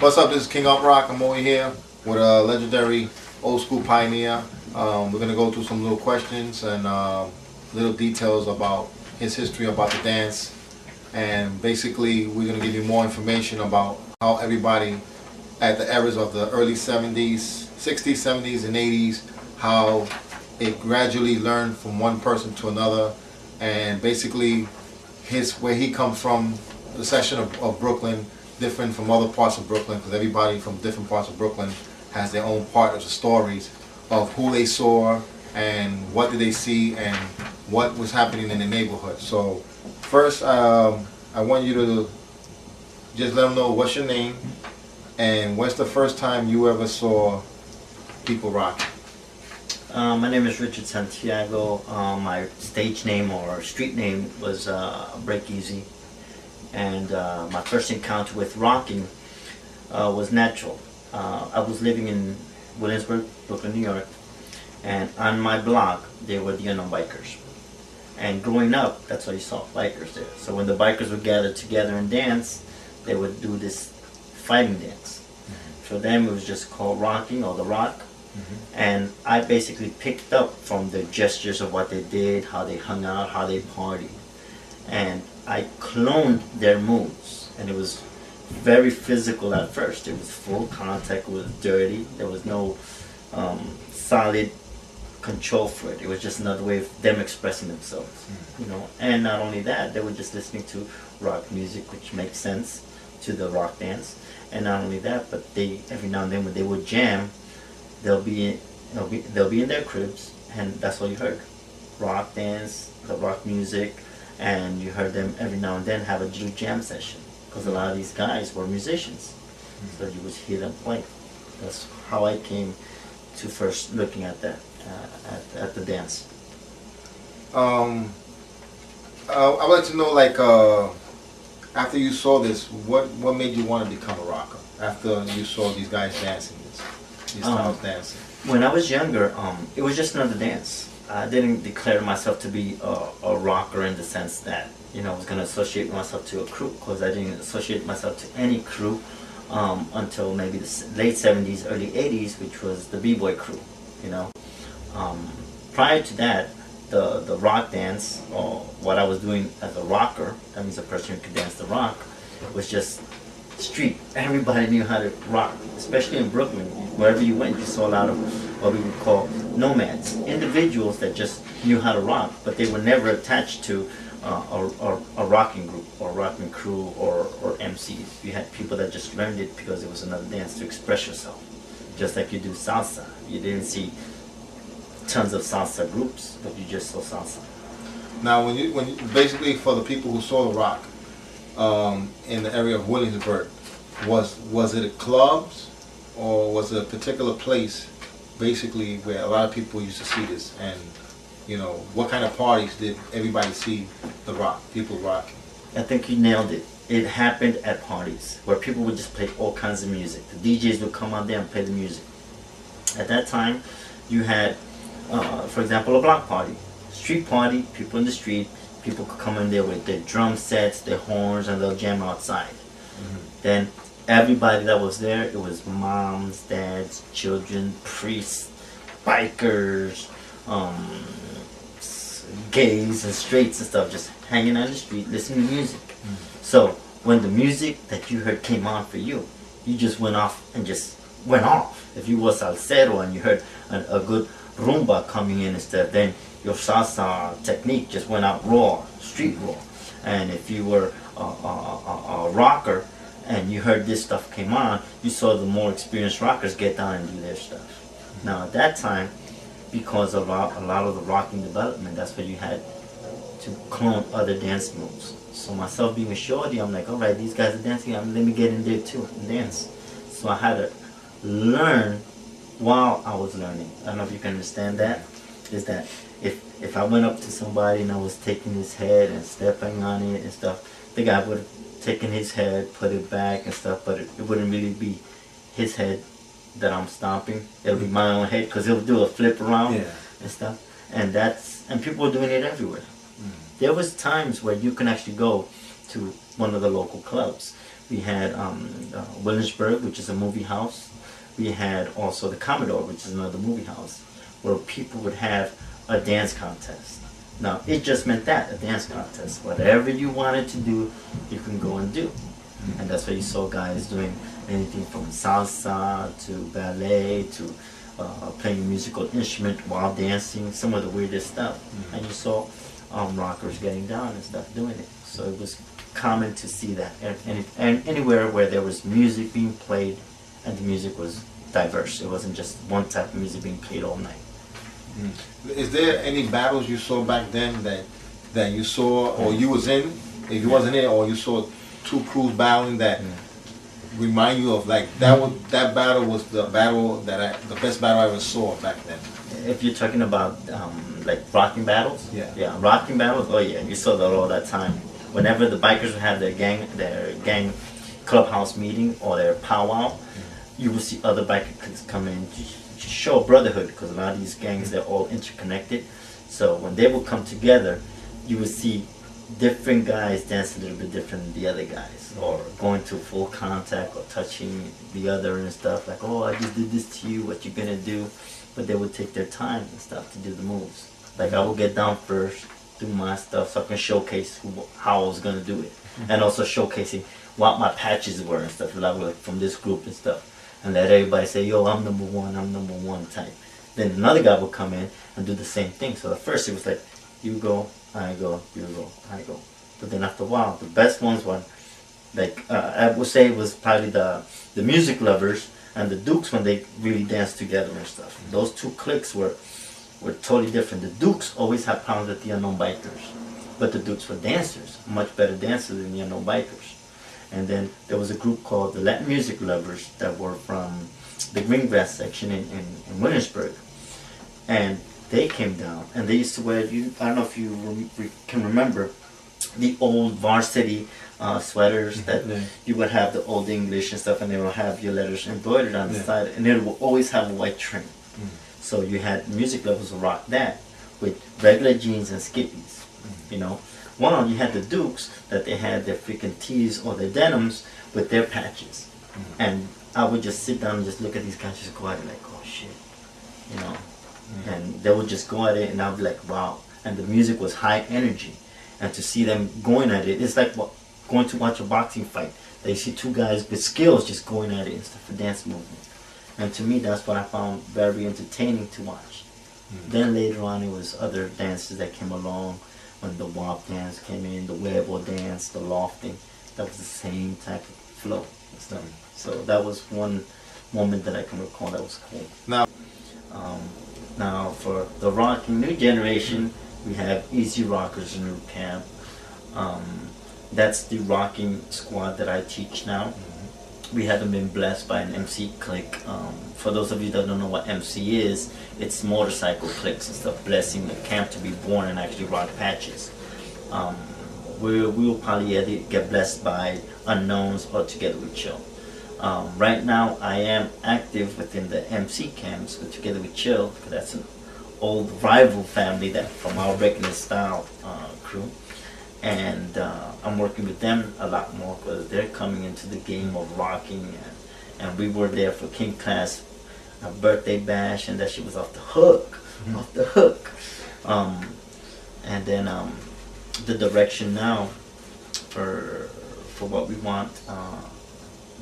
What's up? This is King Up Rock. I'm over here with a legendary old school pioneer. We're gonna go through some little questions and little details about his history about the dance, and basically we're gonna give you more information about how everybody at the eras of the early 70s, 60s, 70s, and 80s, how it gradually learned from one person to another, and basically where he comes from, the section of Brooklyn, different from other parts of Brooklyn, because everybody from different parts of Brooklyn has their own part of the stories of who they saw and what did they see and what was happening in the neighborhood. So first, I want you to just let them know what's your name and what's the first time you ever saw people rocking. My name is Richard Santiago. My stage name or street name was Brake Eazy. And my first encounter with rocking was natural. I was living in Williamsburg, Brooklyn, New York, and on my block there were the unknown bikers. And growing up, that's why you saw bikers there. So when the bikers would gather together and dance, they would do this fighting dance. For them it was just called rocking or the rock. And I basically picked up from the gestures of what they did, how they hung out, how they partied. And I cloned their moves, and it was very physical at first. It was full contact, it was dirty, there was no solid control for it. It was just another way of them expressing themselves, you know. And not only that, they were just listening to rock music, which makes sense to the rock dance. And not only that, but they every now and then when they would jam, they'll be in their cribs, and that's all you heard: rock dance, the rock music. And you heard them every now and then have a little jam session, because a lot of these guys were musicians, so you would hear them play. That's how I came to first looking at that, at the dance. I would like to know, like, after you saw this, what made you want to become a rocker? After you saw these guys dancing, these styles dancing. When I was younger, it was just another dance. I didn't declare myself to be a rocker in the sense that, you know, I was going to associate myself to a crew, because I didn't associate myself to any crew until maybe the late 70s, early 80s, which was the B-boy crew, you know. Prior to that, the rock dance, or what I was doing as a rocker, that means a person who could dance the rock, was just street. Everybody knew how to rock, especially in Brooklyn. Wherever you went, you saw a lot of what we would call nomads, individuals that just knew how to rock, but they were never attached to a rocking group or rocking crew or MCs. You had people that just learned it because it was another dance to express yourself, just like you do salsa. You didn't see tons of salsa groups, but you just saw salsa. Now, when you basically, for the people who saw the rock in the area of Williamsburg, was it clubs or was it a particular place, basically, where a lot of people used to see this? And, you know, what kind of parties did everybody see the rock, people rocking? I think you nailed it. It happened at parties where people would just play all kinds of music. The DJs would come out there and play the music. At that time, you had, for example, a block party, street party, people in the street. People could come in there with their drum sets, their horns, and they'll jam outside. Then everybody that was there, it was moms, dads, children, priests, bikers, gays and straights and stuff, just hanging on the street, listening to music. So when the music that you heard came on for you, you just went off and just went off. If you were salsero and you heard a good rumba coming in and stuff, then your salsa technique just went out raw, street raw. And if you were a rocker and you heard this stuff came on, you saw the more experienced rockers get down and do their stuff. Now at that time, because of a lot of the rocking development, that's where you had to clone other dance moves. So myself being a shorty, I'm like, alright, these guys are dancing, let me get in there too and dance. So I had to learn while I was learning. I don't know if you can understand that. Is that if I went up to somebody and I was taking his head and stepping on it and stuff, the guy would have taken his head, put it back and stuff, but it wouldn't really be his head that I'm stomping. It'll be my own head, because he'll do a flip around and stuff. And people were doing it everywhere. There was times where you can actually go to one of the local clubs We had Williamsburg, which is a movie house. We had also the Commodore, which is another movie house, where people would have a dance contest. Now, it just meant that, a dance contest. Whatever you wanted to do, you can go and do. And that's why you saw guys doing anything from salsa to ballet to playing a musical instrument while dancing, some of the weirdest stuff. And you saw rockers getting down and stuff doing it. So it was common to see that. And anywhere where there was music being played and the music was diverse. It wasn't just one type of music being played all night. Is there any battles you saw back then that you saw or you was in? If you wasn't in, or you saw two crews battling that remind you of like that battle was the battle the best battle I ever saw back then. If you're talking about like rocking battles, yeah, rocking battles. Oh yeah, you saw that all that time. Whenever the bikers would have their gang clubhouse meeting or their powwow, you will see other bikers come in to show brotherhood, because a lot of these gangs, they're all interconnected. So when they would come together, you would see different guys dance a little bit different than the other guys, or going to full contact or touching the other and stuff, like, oh, I just did this to you, what you gonna do? But they would take their time and stuff to do the moves. Like, I would get down first, do my stuff, so I can showcase how I was gonna do it, and also showcasing what my patches were and stuff, like from this group and stuff, and let everybody say, yo, I'm number one type. Then another guy would come in and do the same thing. So at first it was like, you go, I go, you go, I go. But then after a while, the best ones were, like, I would say it was probably the music lovers and the Dukes when they really danced together and stuff. Those two cliques were totally different. The Dukes always had problems with the Unknown Bikers, but the Dukes were dancers, much better dancers than the Unknown Bikers. And then there was a group called the Latin Music Lovers that were from the Greengrass section in Williamsburg. And they came down and they used to wear, I don't know if you can remember, the old varsity sweaters that you would have the old English and stuff, and they will have your letters embroidered on the side, and it will always have a white trim. So you had music lovers who rock that with regular jeans and skippies, you know. One, you had the Dukes that they had their freaking tees or their denims with their patches. And I would just sit down and just look at these guys just go at it like, oh shit, you know. And they would just go at it and I'd be like, wow. And the music was high energy. And to see them going at it, it's like going to watch a boxing fight. They see two guys with skills just going at it and stuff for dance movement. And to me, that's what I found very entertaining to watch. Then later on, it was other dances that came along. When the WAP dance came in, the Weibo dance, the lofting, that was the same type of flow and stuff. So that was one moment that I can recall that was cool. Now for the rocking new generation, we have Easy Rockers in Root Camp. That's the rocking squad that I teach now. We haven't been blessed by an MC clique. For those of you that don't know what MC is, it's motorcycle cliques and stuff, blessing the camp to be born and actually rock patches. We'll probably either get blessed by Unknowns or Together We Chill. Right now, I am active within the MC camps with Together We Chill, because that's an old rival family that from our Breaking Style crew. And I'm working with them a lot more because they're coming into the game of rocking, and we were there for King Class birthday bash, and that shit was off the hook, off the hook. And then the direction now for what we want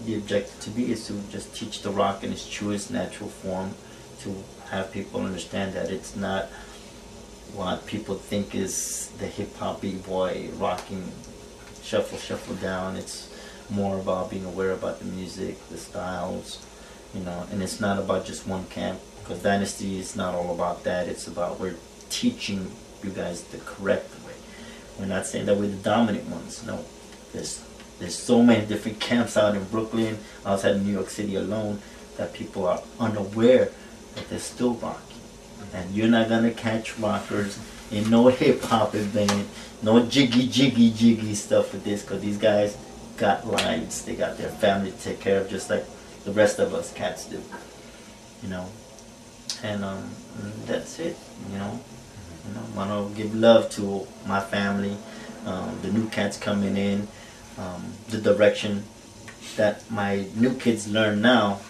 the objective to be is to just teach the rock in its truest natural form, to have people understand that it's not what people think is the hip-hop b-boy rocking shuffle down. It's more about being aware about the music, the styles, you know, and it's not about just one camp, because Dynasty is not all about that. It's about we're teaching you guys the correct way. We're not saying that we're the dominant ones. No, there's so many different camps out in Brooklyn, outside of New York City alone, that people are unaware that they're still rocking. And you're not gonna catch rockers in no hip-hop event, no jiggy stuff with this, because these guys got lives, they got their family to take care of, just like the rest of us cats do, you know. And that's it, you know. I want to give love to my family, the new cats coming in, the direction that my new kids learn now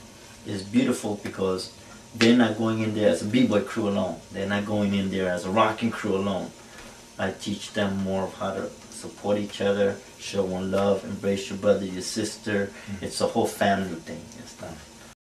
is beautiful because they're not going in there as a b-boy crew alone. They're not going in there as a rocking crew alone. I teach them more of how to support each other, show one love, embrace your brother, your sister. It's a whole family thing and stuff.